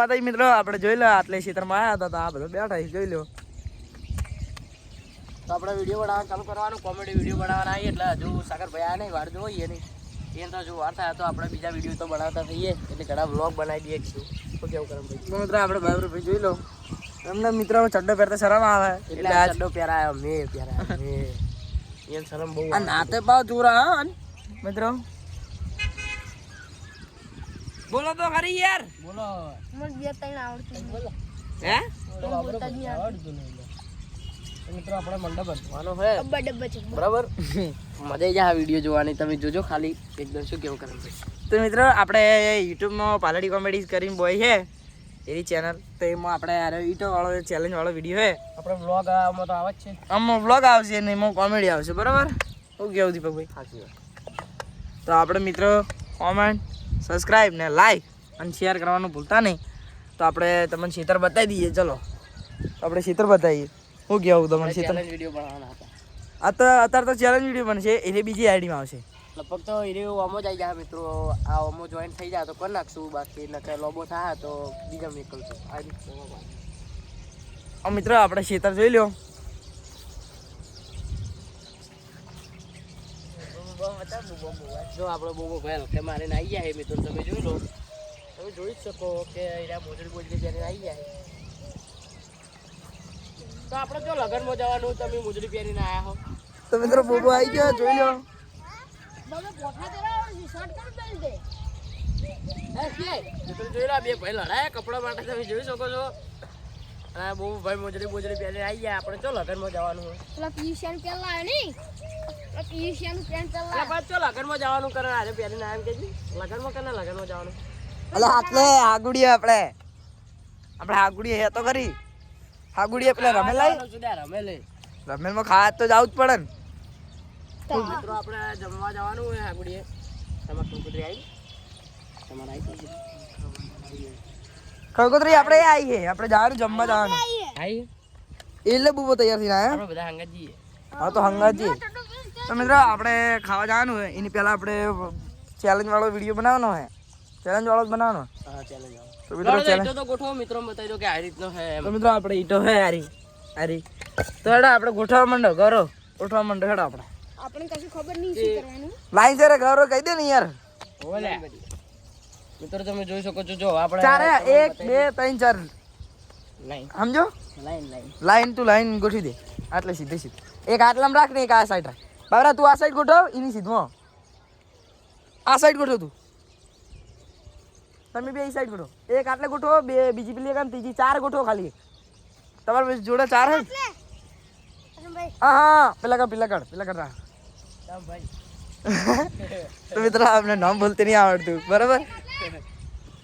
પાતા મિત્રો આપણે જોઈ લો આટલે ક્ષેત્રમાં આવ્યા હતા તો આ બધો બેઠા જોઈ લો. તો આપણે વિડીયો બનાવવાનું ચાલુ કરવાનું, કોમેડી વિડીયો બનાવવાના આવીએ એટલે હજુ સાગરભાઈ આ નહીં વાર જોઈએ નહીં એને તો જો વાર થાય તો આપણે બીજા વિડીયો તો બનાવતા થઈએ એટલે ઘણા વ્લોગ બનાવી દઈએ શું કેવું કરે ભાઈ. મિત્રો આપણે ભાઈ જોઈ લો એમને મિત્રો ચડ્ડો પહેરતા શરમ આવે એટલે આ ચડ્ડો પહેરાયો મેં પહેરાયો મેં એને શરમ બહુ આ નાતે પાવ ચોરા હા મિત્રો. બોલો તો ખરી યાર બોલો મને બે ત્રણ આવડતું બોલો હે બોલતા જ નહીં આવડતું નહીં. મિત્રો આપણે મંડપ બનવાનો છે ડબ્બા ડબ્બા છે બરાબર. મજા આવી જાય આ વિડીયો જોવાની, તમે જોજો ખાલી એકદમ શું કેવું કરે ભાઈ. તો મિત્રો આપણે યુટ્યુબમાં પાલડી કોમેડી કરીને બોય છે એની ચેનલ, તો એમાં આપણે ઈટો વાળો ચેલેન્જ વાળો વિડીયો છે. આપણે વ્લોગ આમાં તો આવે જ છે, આમાં વ્લોગ આવશે ને એમાં કોમેડી આવશે બરાબર. શું કેવું દીપકભાઈ? સાચી વાત. તો આપણે મિત્રો કોમેન્ટ સબસ્ક્રાઈબ ને લાઈક અને શેર કરવાનું ભૂલતા નહીં. તો આપણે તમને ખેતર બતાવી દઈએ. ચલો આપણે ખેતર બતાવીએ. શું કહેવું તમને ખેતર? ચેલેન્જ વિડીયો બનાવવાના હતા. અત્યારે તો ચેલેન્જ વિડીયો બનશે એને બીજી આઈડીમાં આવશે. લગભગ તો હીરો ઓમો જ આવી જાય મિત્રો. આ ઓમો જોઈન થઈ જાય તો કરી નાખશું, બાકી નકર લોબો થાય તો બીજા નીકળશું. મિત્રો આપણે ખેતર જોઈ લો. જો આપણે બહુ ભાઈ કે મારે આવી જાય મિત્રો, તમે જોઈ લો, તમે જોઈ જ શકો કે અહીંયા મોજડી મોજડી પહેરીને આવી જાય. તો આપણે જો લગનમાં જવાનું, તમે મોજડી પહેરીને આવ્યા હો તો મિત્રો બોબો આવી ગયો જોઈ લો. બાબા પોઠા કરાવો છે શર્ટ કર દે મિત્રો જોઈ લો બે ભાઈ લડાયા કપડા માટે, તમે જોઈ શકો છો. અને બહુ ભાઈ મોજડી મોજડી પહેરીને આવી જાય. આપણે જો લગનમાં જવાનું હોય પેલા પીયુષિયાનું પેલા આવે નહીં, પેલા પીયુષિયાનું પેન્ટ પેલા એટલે પાછું જો લગનમાં જવાનું કરે આરે પહેરીને આમ કે લગનમાં કરે લગનમાં જવાનું. એટલે આટલે હાગુડીએ આપણે હાગુડીએ હે તો ખરી. હાગુડીએ પેલા રમેલાઈ રમેલમાં ખાવા તો જવું જ પડે ને. મિત્રો આપણે જમવા જવાનું હોય આગળીએ. તમારે કંકોત્રી આવી? તમારે આવી? ખગોત્રી આપણે આવી છે, આપણે જવાનું જમવા જવાનું. આવી? એટલે બુબો તૈયાર થઈને આવ્યા. આપણે બધા હંગાત જઈએ. હા તો હંગાત જઈએ. તો મિત્રો આપણે ખાવા જવાનું હોય એની પહેલા આપણે ચેલેન્જ વાળો વિડીયો બનાવવાનો હોય. ચેલેન્જ વાળો જ બનાવવાનો. હા ચેલેન્જ આવો. તો મિત્રો ચેલેન્જ તો ગોઠવો મિત્રો, બતાવી દો કે આ રીતનો છે એમ. તો મિત્રો આપણે ઈટો હે હારી તો હેડો આપણે ગોઠવવા માંડો ઘરો ગોઠવવા માંડો હેડો આપણે. આપણે કશું ખબર નહીં શું કરવાનું. લાઈન સર ઘરો કહી દે ને યાર. ઓલે મિત્રો તમે જોઈ શકો છો. જો આપણે ચારે 1 2 3 4 લાઈન સમજો. લાઈન તું લાઈન ગોઠવી દે આટલે સીધે સીધી. એક આટલામાં રાખ ને એક આ સાઈડ રાખ. બાબરા તું આ સાઈડ ગોઠવ, એની સીધમાં આ સાઈડ ગોઠવ તું. તમે બે એ સાઈડ ગોઠવો. એક આટલે ગોઠવો, બે બીજી પેલી એક ત્રીજી 4 ગોઠવો ખાલી. તમારે જોડે 4 હે? હા હા પેલા કર રાખ. ભાઈ તો મિત્રો આપણે નામ બોલતે નહીં આવડતું બરાબર.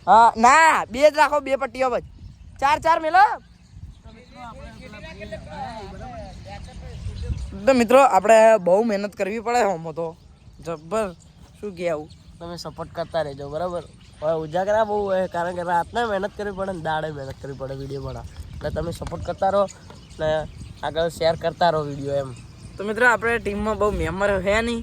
હા ના બે જ રાખો, બે પટ્ટીઓ બસ. 4 મેલો. તો મિત્રો આપણે બહુ મહેનત કરવી પડે હમો તો જબ્બર. શું કહેવું, તમે સપોર્ટ કરતા રહેજો બરાબર. હવે ઉજાગરા બહુ હોય કારણ કે રાતના મહેનત કરવી પડે ને દાડે મહેનત કરવી પડે વિડીયો બનાવ. એટલે તમે સપોર્ટ કરતા રહો ને આગળ શેર કરતા રહો વિડીયો એમ. તો મિત્રો આપણે ટીમમાં બહુ મેમ્બર છે નહીં.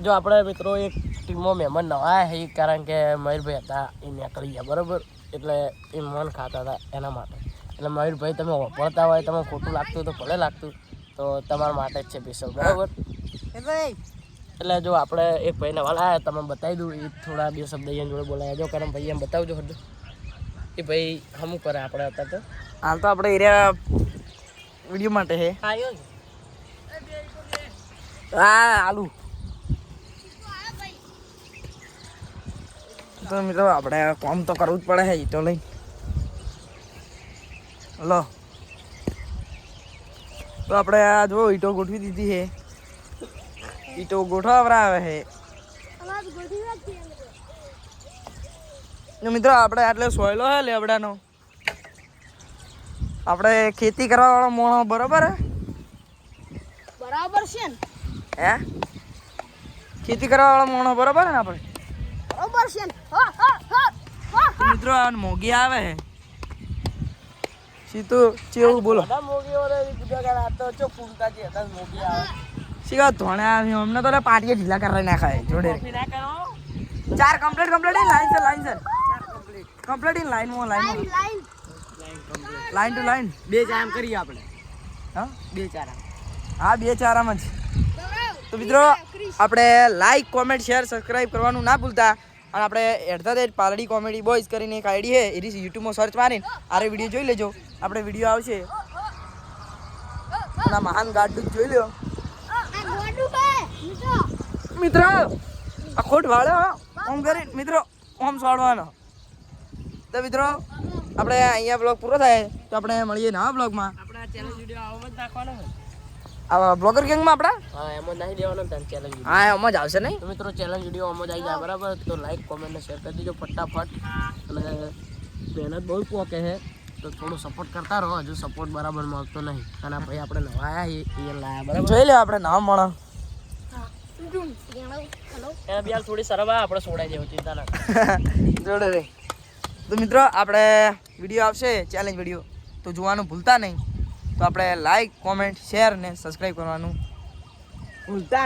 જો આપણે મિત્રો એક ટીમમાં મહેમાન નવા છે કારણ કે મયુરભાઈ હતા એ નીકળી ગયા બરાબર. એટલે એ મન ખાતા હતા એના માટે. એટલે મયુરભાઈ તમે વાપરતા હોય, તમે ખોટું લાગતું તો ભલે લાગતું તો તમારા માટે જ છે સ્પેશિયલ બરાબર. એટલે જો આપણે એક ભાઈ નવા લાવ્યા તમે બતાવી દઉં. એ થોડા બે શબ્દ અહીંયા જોડે બોલાયા. જો કરમ ભાઈ એમ બતાવજો હજુ એ ભાઈ હમું કરે આપણે હતા તો હાલ તો આપણે એરિયા વિડીયો માટે છે. હા આલુ. તો મિત્રો આપણે કામ તો કરવું જ પડે છે ઈટો લઈ. હલો તો આપણે આ જો ઈટો ગોઠવી દીધી છે. ઈટો ગોઠવવા આવે છે. મિત્રો આપણે આટલે સોયલો હે લેબડાનો. આપણે ખેતી કરવા વાળો મોણો બરોબર હે? બરાબર છે ને? હે ખેતી કરવા વાળો મોણો બરોબર હે ને આપણે? બરાબર છે ને? હા હા હા તો મિત્રો આ મોગી આવે છે. સીતું ચેવું બોલો. બધા મોગીઓ ગુજાગર આ તો ચો પૂંતા જે હતા મોગી આવે શીખા ધોણે આવે અમને તો પાટીએ ઢીલા કરી નાખાય જોડે. ના કરો 4 complete line sir. Complete in લાઈનમાં લાઈન ટુ લાઈન બે ચામ કરીએ આપણે હા બે ચાર હા 2 4 આમ જ તો મિત્રો આપણે લાઈક કોમેન્ટ શેર સબસ્ક્રાઇબ કરવાનું ના ભૂલતા અને આપણે @પાલડી કોમેડી બોયઝ કરીને એક આઈડી છે એ યુટ્યુબમાં સર્ચ મારીને આરે વિડીયો જોઈ લેજો આપણે વિડીયો આવશે અને મહાન ગાડું જોઈ લ્યો મિત્રો આ ખોટ વાળો ઓમ કરી મિત્રો ઓમ સોડવાનો તો મિત્રો આપણે અહીંયા બ્લોગ પૂરો થાય તો આપણે મળીએ નવા બ્લોગમાં આપણા ચેલેન્જ વિડિયો આવો જ નાખવાનો છે આ બ્લોગર ગેંગમાં આપણા હા એમ જ નાખી દેવાનો તને ચેલેન્જ વિડિયો હા એમ જ આવશે નહીં તો મિત્રો ચેલેન્જ વિડિયો આમ જ આવી જાય બરાબર તો લાઈક કોમેન્ટ ને શેર કરી દેજો ફટાફટ અને મહેનત બહુ પોકે છે તો થોડું સપોર્ટ કરતા રહો હજુ સપોર્ટ બરાબર મળતો નહીં અને ભાઈ આપણે નવા આવ્યા એ લાયા બરાબર જોઈ લે આપણે નામ મળે એને બી હાલ થોડી શરમ આવે આપણે છોડાઈ દેવું ચિંતા ના જોડે રે તો મિત્રો આપણે વિડીયો આવશે ચેલેન્જ વિડીયો તો જોવાનું ભૂલતા નહીં તો આપણે લાઈક કોમેન્ટ શેર ને સબસ્ક્રાઈબ કરવાનું ભૂલતા